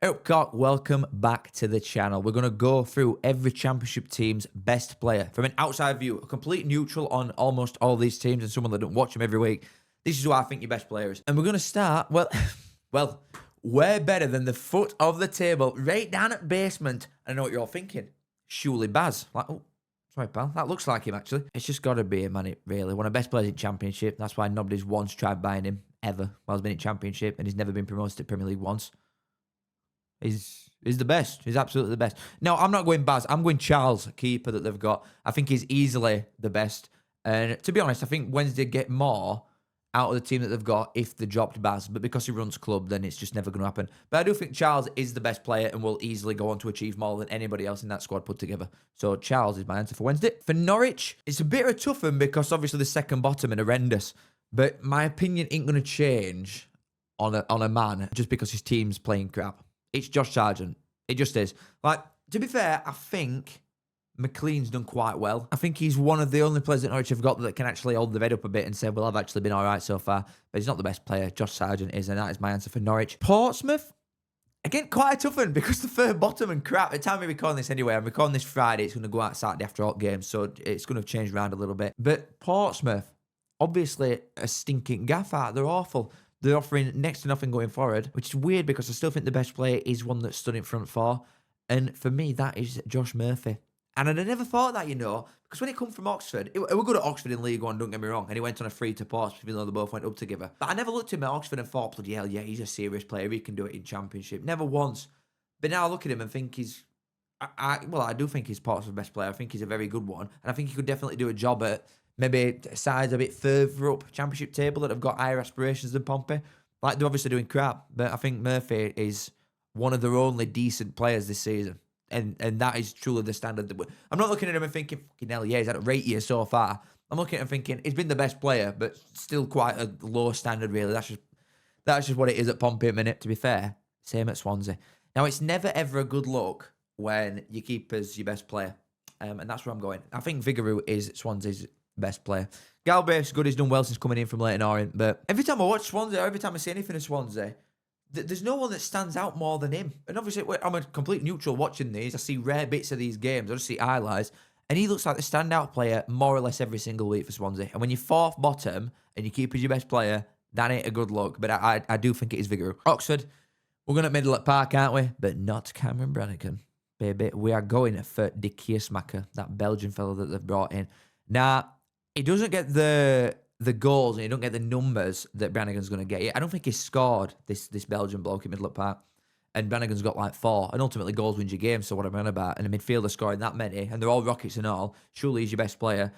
Eyup, welcome back to the channel. We're going to go through every championship team's best player from an outside view, a complete neutral on almost all these teams and someone that don't watch them every week. This is who I think your best player is. And we're going to start, well, way better than the foot of the table, right down at basement. I know what you're all thinking. Surely Baz. Like, oh, sorry, pal. That looks like him, actually. It's just got to be him, man, really. One of the best players in championship. That's why nobody's once tried buying him, ever, while he's been in championship, and he's never been promoted to Premier League once. He's the best. He's absolutely the best. No, I'm not going Baz. I'm going Charles, keeper that they've got. I think he's easily the best. And to be honest, I think Wednesday get more out of the team that they've got if they dropped Baz. But because he runs club, then it's just never going to happen. But I do think Charles is the best player and will easily go on to achieve more than anybody else in that squad put together. So Charles is my answer for Wednesday. For Norwich, it's a bit of a tough one because obviously the second bottom and horrendous. But my opinion ain't going to change on a man just because his team's playing crap. It's Josh Sargent. It just is. Like, to be fair, I think McLean's done quite well. I think he's one of the only players that Norwich have got that can actually hold their head up a bit and say, well, I've actually been all right so far. But he's not the best player. Josh Sargent is, and that is my answer for Norwich. Portsmouth, again, quite a tough one because the third bottom and crap. At the time we're recording this anyway, I'm recording this Friday. It's going to go out Saturday after all games, so it's going to change around a little bit. But Portsmouth, obviously a stinking gaff out. They're awful. They're offering next to nothing going forward, which is weird because I still think the best player is one that stood in front for. And for me, that is Josh Murphy. And I'd never thought that, because when he come from Oxford, we were good at Oxford in League One, don't get me wrong, and he went on a free to Portsmouth, even though they both went up together. But I never looked at him at Oxford and thought, bloody hell, yeah, he's a serious player, he can do it in Championship. Never once. But now I look at him and think he's, I do think he's Portsmouth's best player. I think he's a very good one. And I think he could definitely do a job at maybe sides a bit further up Championship table that have got higher aspirations than Pompey. Like, they're obviously doing crap, but I think Murphy is one of their only decent players this season. And that is truly the standard. I'm not looking at him and thinking, fucking hell, yeah, he's had a great year so far. I'm looking at him thinking, he's been the best player, but still quite a low standard, really. That's just what it is at Pompey at minute, to be fair. Same at Swansea. Now, it's never, ever a good look when your keeper's your best player. And that's where I'm going. I think Vigouroux is Swansea's best player. Galbraith's good. He's done well since coming in from Leyton Orient. But every time I watch Swansea, or every time I see anything of Swansea, there's no one that stands out more than him. And obviously, I'm a complete neutral watching these. I see rare bits of these games. I just see highlights. And he looks like the standout player more or less every single week for Swansea. And when you're fourth bottom and you keep as your best player, that ain't a good look. But I do think it is Vigouroux. Oxford, we're going to middle at Park, aren't we? But not Cameron Brannigan. Baby, we are going for De Keersmaker, that Belgian fellow that they've brought in. Now, he doesn't get the goals and he don't get the numbers that Brannigan's going to get. I don't think he scored this Belgian bloke in Middle Park. And Brannigan's got like 4. And ultimately goals wins your game, so what am I on about? And a midfielder scoring that many, and they're all rockets and all. Surely he's your best player.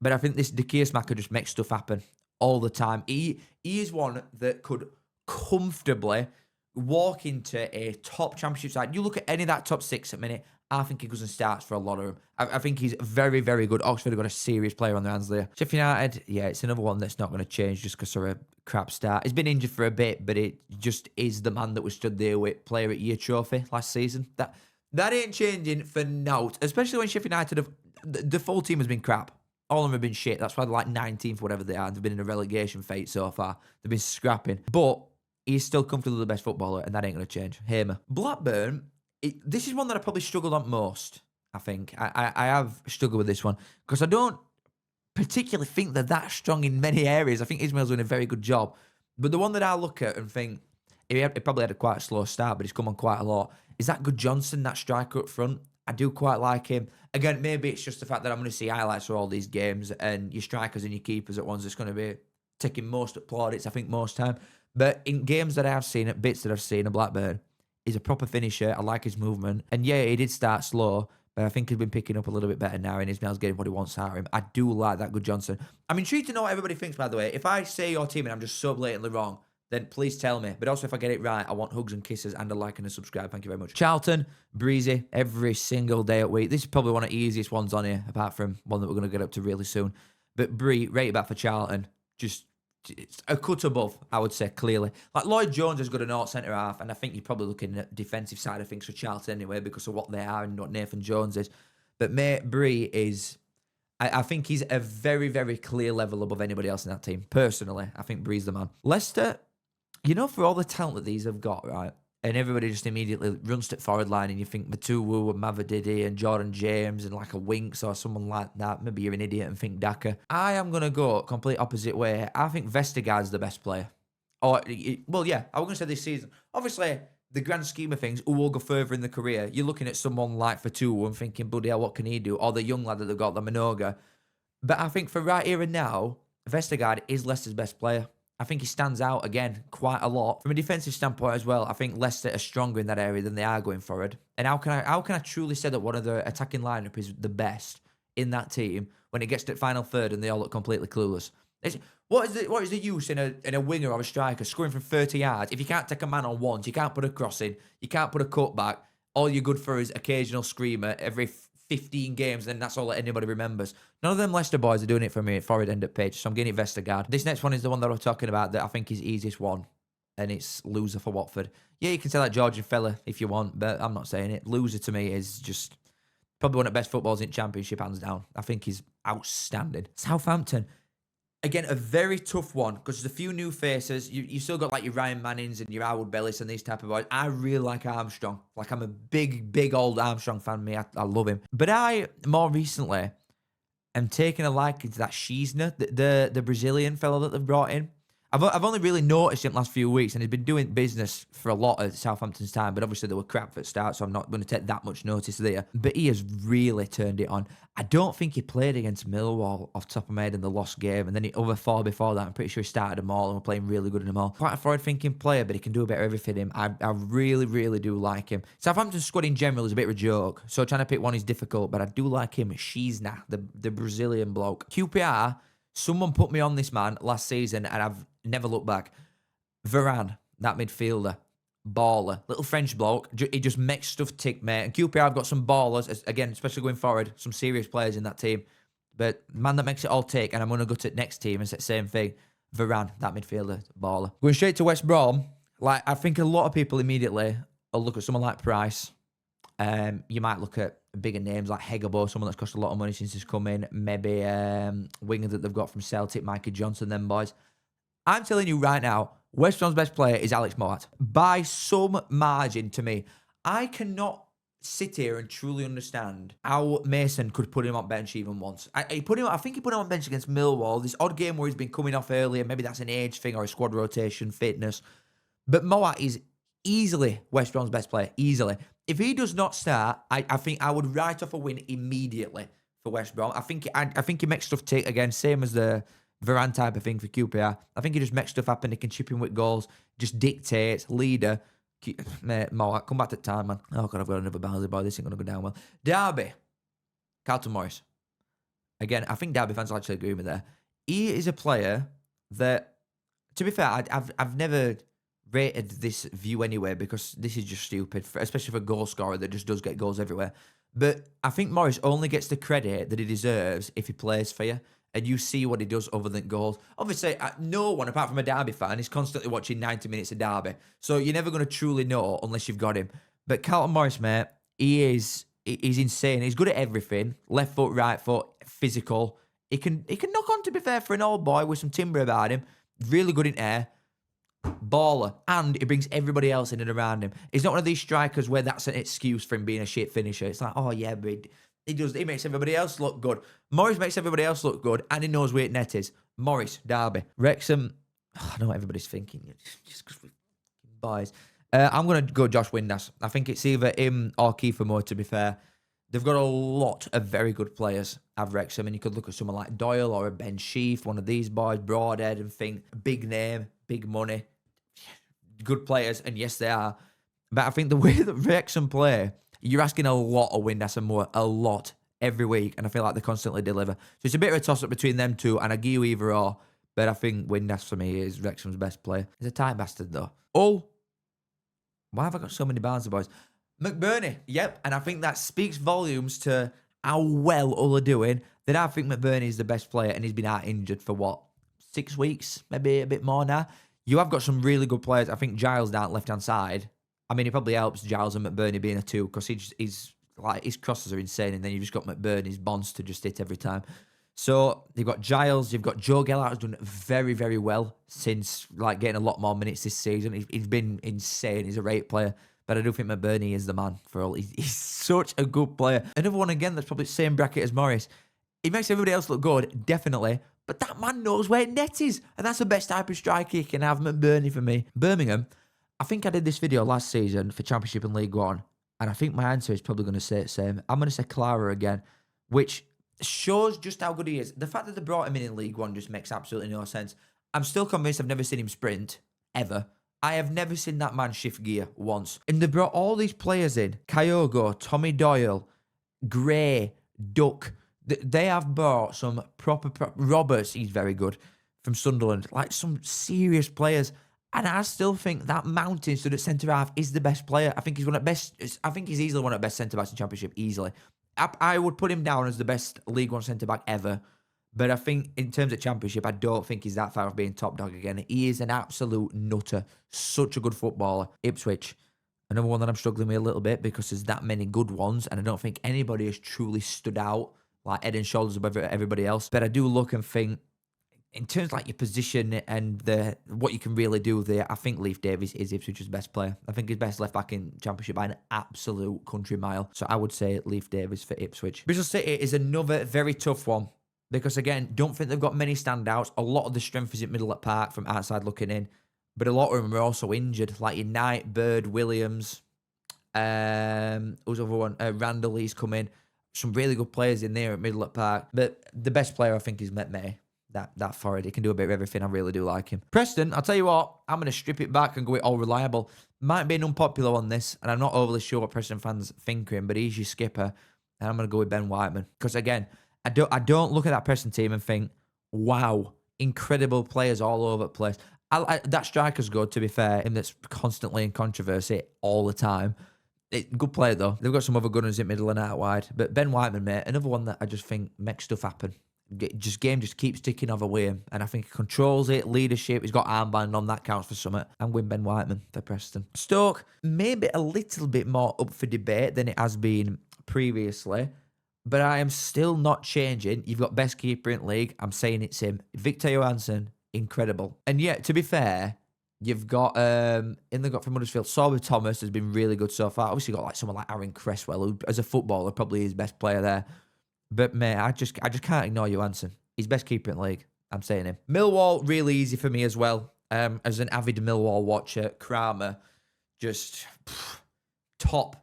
But I think this De Keersmaker just makes stuff happen all the time. He is one that could comfortably walk into a top championship side. You look at any of that top 6 at minute, I think he goes and starts for a lot of them. I think he's very, very good. Oxford have got a serious player on their hands there. Sheffield United, yeah, it's another one that's not going to change just because they're a crap start. He's been injured for a bit, but it just is the man that was stood there with player at year trophy last season. That ain't changing for naught, especially when Sheffield United have, the full team has been crap. All of them have been shit. That's why they're like 19th, whatever they are. They've been in a relegation fate so far. They've been scrapping. But he's still comfortably the best footballer, and that ain't going to change. Hamer. Blackburn, this is one that I probably struggled on most, I think. I have struggled with this one because I don't particularly think they're that strong in many areas. I think Ismail's doing a very good job. But the one that I look at and think, he probably had a quite slow start, but he's come on quite a lot, is that Good Johnson, that striker up front. I do quite like him. Again, maybe it's just the fact that I'm going to see highlights for all these games, and your strikers and your keepers at ones that's going to be taking most plaudits, I think, most time. But in games that I've seen, at bits that I've seen at Blackburn, he's a proper finisher. I like his movement. And yeah, he did start slow, but I think he's been picking up a little bit better now, and Ismail's getting what he wants out of him. I do like that Good Johnson. I'm intrigued to know what everybody thinks, by the way. If I say your team and I'm just so blatantly wrong, then please tell me. But also, if I get it right, I want hugs and kisses and a like and a subscribe. Thank you very much. Charlton, breezy, every single day at week. This is probably one of the easiest ones on here, apart from one that we're going to get up to really soon. But Bree, rated back for Charlton, just it's a cut above, I would say, clearly. Like, Lloyd Jones is good at centre-half, and I think you're probably looking at defensive side of things for Charlton anyway because of what they are and what Nathan Jones is. But mate, Bree is, I think he's a very, very clear level above anybody else in that team. Personally, I think Bree's the man. Leicester, for all the talent that these have got, right, And everybody just immediately runs to the forward line, and you think Matuwu and Mavididi and Jordan James and like a Winks or someone like that. Maybe you're an idiot and think Daka. I am going to go complete opposite way. I think Vestergaard's the best player. Or, well, yeah, I was going to say this season. Obviously, the grand scheme of things, who will go further in the career, you're looking at someone like Fatu and thinking, bloody hell, what can he do? Or the young lad that they've got, the Minoga. But I think for right here and now, Vestergaard is Leicester's best player. I think he stands out, again, quite a lot. From a defensive standpoint as well, I think Leicester are stronger in that area than they are going forward. And how can I truly say that one of the attacking lineup is the best in that team when it gets to the final third and they all look completely clueless? What is the use in a winger or a striker scoring from 30 yards if you can't take a man on once, you can't put a cross in, you can't put a cut back, all you're good for is occasional screamer every 15 games, then that's all that anybody remembers. None of them Leicester boys are doing it for me at forward end up page, so I'm getting it Vestergaard. This next one is the one that I'm talking about that I think is the easiest one, and it's loser for Watford. Yeah, you can say that Georgian fella if you want, but I'm not saying it. Loser to me is just probably one of the best footballers in Championship, hands down. I think he's outstanding. Southampton. Again, a very tough one because there's a few new faces. You still got like your Ryan Mannings and your Howard Bellis and these type of boys. I really like Armstrong. Like I'm a big old Armstrong fan. I love him. But I more recently am taking a liking to that Szczesny, the Brazilian fellow that they've brought in. I've only really noticed him last few weeks, and he's been doing business for a lot of Southampton's time, but obviously they were crap at the start, so I'm not going to take that much notice there. But he has really turned it on. I don't think he played against Millwall off the top of my head in the lost game, and then the other four before that, I'm pretty sure he started them all and were playing really good in them all. Quite a forward-thinking player, but he can do a bit of everything. I really do like him. Southampton's squad in general is a bit of a joke, so trying to pick one is difficult, but I do like him. Szczesny, the Brazilian bloke. QPR, someone put me on this man last season, and I've never looked back. Varane, that midfielder. Baller. Little French bloke. He just makes stuff tick, mate. And QPR have got some ballers, again, especially going forward, some serious players in that team. But man that makes it all tick, and I'm going to go to the next team and say the same thing. Varane, that midfielder, baller. Going straight to West Brom, like I think a lot of people immediately will look at someone like Price. You might look at bigger names like Hegabo, someone that's cost a lot of money since he's come in. Maybe winger that they've got from Celtic, Micah Johnson, them boys. I'm telling you right now, West Brom's best player is Alex Mowatt. By some margin to me. I cannot sit here and truly understand how Mason could put him on bench even once. I think he put him on bench against Millwall. This odd game where he's been coming off earlier. Maybe that's an age thing or a squad rotation, fitness. But Mowatt is easily West Brom's best player. Easily. If he does not start, I think I would write off a win immediately for West Brom. I think he makes stuff tick again, same as the Varane type of thing for QPR. I think he just makes stuff happen. He can chip in with goals, just dictates, leader. Mate, Mowatt, come back to time, man. Oh, God, I've got another Barnsley boy. This ain't going to go down well. Derby, Carlton Morris. Again, I think Derby fans will actually agree with me there. He is a player that, to be fair, I've never rated this view anyway because this is just stupid, especially for a goal scorer that just does get goals everywhere. But I think Morris only gets the credit that he deserves if he plays for you. And you see what he does other than goals. Obviously, no one, apart from a Derby fan, is constantly watching 90 minutes of Derby. So you're never going to truly know unless you've got him. But Carlton Morris, mate, he's insane. He's good at everything. Left foot, right foot, physical. He can knock on, to be fair, for an old boy with some timber about him. Really good in air. Baller. And he brings everybody else in and around him. He's not one of these strikers where that's an excuse for him being a shit finisher. It's like, oh yeah, but he makes everybody else look good. Morris makes everybody else look good, and he knows where net is. Morris, Derby. Wrexham, I know what everybody's thinking. Just because we boys. I'm going to go Josh Windass. I think it's either him or Kiefer Moore, to be fair. They've got a lot of very good players at Wrexham, and you could look at someone like Doyle or a Ben Sheaf, one of these boys, Broadhead, and think, big name, big money, good players, and yes, they are. But I think the way that Wrexham play, you're asking a lot of Windass and Moore, a lot, every week, and I feel like they constantly deliver. So it's a bit of a toss-up between them two, and I give you either or, but I think Windass, for me, is Wrexham's best player. He's a tight bastard, though. Oh, why have I got so many Barnsley boys? McBurney, yep, and I think that speaks volumes to how well Hull are doing, that I think McBurney is the best player, and he's been out injured for, what, 6 weeks? Maybe a bit more now. You have got some really good players. I think Giles down left-hand side. I mean, it probably helps Giles and McBurney being a two, because he's like, his crosses are insane, and then you've just got McBurney's bonds to just hit every time. So you've got Giles, you've got Joe Gellert, who's done very, very well since like getting a lot more minutes this season. He's been insane. He's a great player. But I do think McBurney is the man for all. He's such a good player. Another one again that's probably the same bracket as Morris. He makes everybody else look good, definitely. But that man knows where net is. And that's the best type of striker you can have, McBurney for me. Birmingham, I think I did this video last season for Championship and League One. And I think my answer is probably going to say the same. I'm going to say Clara again, which shows just how good he is. The fact that they brought him in League One just makes absolutely no sense. I'm still convinced I've never seen him sprint, ever. I have never seen that man shift gear once. And they brought all these players in. Kyogo, Tommy Doyle, Gray, Duck. They have brought some proper Roberts, he's very good, from Sunderland. Like some serious players. And I still think that Mountain stood at centre-half is the best player. I think he's one of the best. I think he's easily one of the best centre-backs in Championship, easily. I would put him down as the best League One centre-back ever. But I think in terms of Championship, I don't think he's that far off being top dog again. He is an absolute nutter. Such a good footballer. Ipswich, another one that I'm struggling with a little bit because there's that many good ones. And I don't think anybody has truly stood out like head and shoulders above everybody else. But I do look and think, in terms of like your position and what you can really do there, I think Leif Davis is Ipswich's best player. I think he's best left back in Championship by an absolute country mile. So I would say Leif Davis for Ipswich. Bristol City is another very tough one. Because again, don't think they've got many standouts. A lot of the strength is at middle at park from outside looking in. But a lot of them are also injured. Like your Knight, Bird, Williams. Who's the other one? Randall, he's come in. Some really good players in there at middle at park. But the best player I think is May. That forward. He can do a bit of everything. I really do like him. Preston, I'll tell you what. I'm going to strip it back and go with all reliable. Might be an unpopular on this. And I'm not overly sure what Preston fans think of him. But he's your skipper. And I'm going to go with Ben Whiteman. Because again, I don't look at that Preston team and think, wow, incredible players all over the place. That striker's good, to be fair. Him that's constantly in controversy all the time. Good player, though. They've got some other good ones in middle and out wide. But Ben Whiteman, mate, another one that I just think makes stuff happen. Game just keeps ticking over with him. And I think he controls it, leadership. He's got armband on, that counts for something. I'm with Ben Whiteman for Preston. Stoke, maybe a little bit more up for debate than it has been previously. But I am still not changing. You've got best keeper in league. I'm saying it's him. Victor Johansson, incredible. And yet, to be fair, you've got, from Huddersfield, Sorba Thomas has been really good so far. Obviously, got like someone like Aaron Cresswell, who, as a footballer, probably is best player there. But, mate, I just can't ignore Johansson. He's best keeper in league. I'm saying him. Millwall, really easy for me as well. As an avid Millwall watcher, Kramer, just top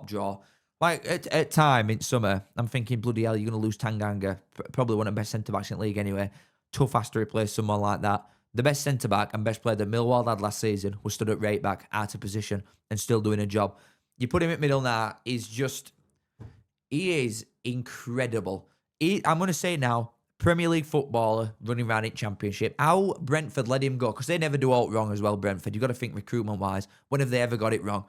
draw. Like, at time in summer, I'm thinking, bloody hell, you're going to lose Tanganga. Probably one of the best centre-backs in the league anyway. Tough has to replace someone like that. The best centre-back and best player that Millwall had last season was stood at right back, out of position, and still doing a job. You put him at middle now, he is incredible. I'm going to say now, Premier League footballer running around in Championship. How Brentford let him go, because they never do all wrong as well, Brentford. You've got to think recruitment-wise. When have they ever got it wrong?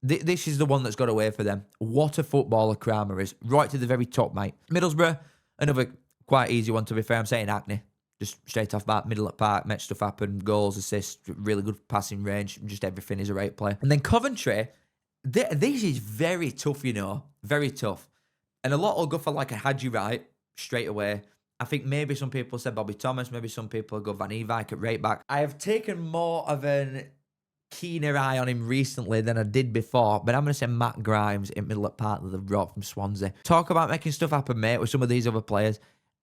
This is the one that's got away for them. What a footballer Kramer is. Right to the very top, mate. Middlesbrough, another quite easy one to be fair. I'm saying Hackney. Just straight off bat, middle at park, makes stuff happen, goals, assists, really good passing range, just everything. Is a right player. And then Coventry, this is very tough, you know. Very tough. And a lot will go for like a Hadji Wright straight away. I think maybe some people said Bobby Thomas, maybe some people go Van Ewijk at right back. I have taken more of an keener eye on him recently than I did before, but I'm going to say Matt Grimes in middle at part that they've brought from Swansea. Talk about making stuff happen, mate, with some of these other players.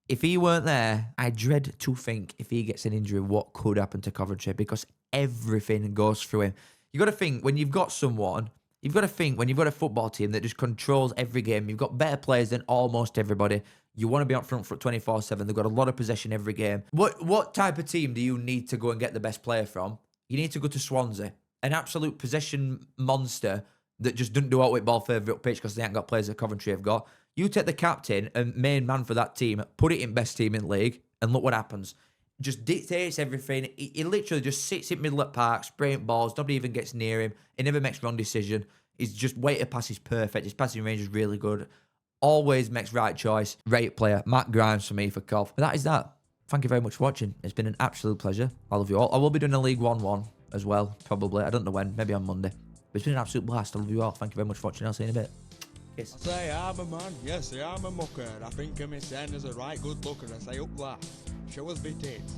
If he weren't there, I dread to think if he gets an injury, what could happen to Coventry, because everything goes through him. You've got to think, when you've got someone, you've got to think, when you've got a football team that just controls every game, you've got better players than almost everybody. You want to be up front for 24/7. They've got a lot of possession every game. What type of team do you need to go and get the best player from? You need to go to Swansea, an absolute possession monster that just doesn't do out with ball further up pitch because they ain't got players that Coventry have got. You take the captain and main man for that team, put it in best team in league, and look what happens. Just dictates everything. He literally just sits in middle at park, spraying balls. Nobody even gets near him. He never makes wrong decision. He's just weighted pass is perfect. His passing range is really good. Always makes right choice. Great player. Matt Grimes for me for Cov. But that is that. Thank you very much for watching. It's been an absolute pleasure. I love you all. I will be doing a League 1-1 as well, probably. I don't know when. Maybe on Monday. But it's been an absolute blast. I love you all. Thank you very much for watching. I'll see you in a bit. Yes. I say I'm a man, yes, I'm a mucker. I think of me saying as a right good looker. I say up there, show us me tits.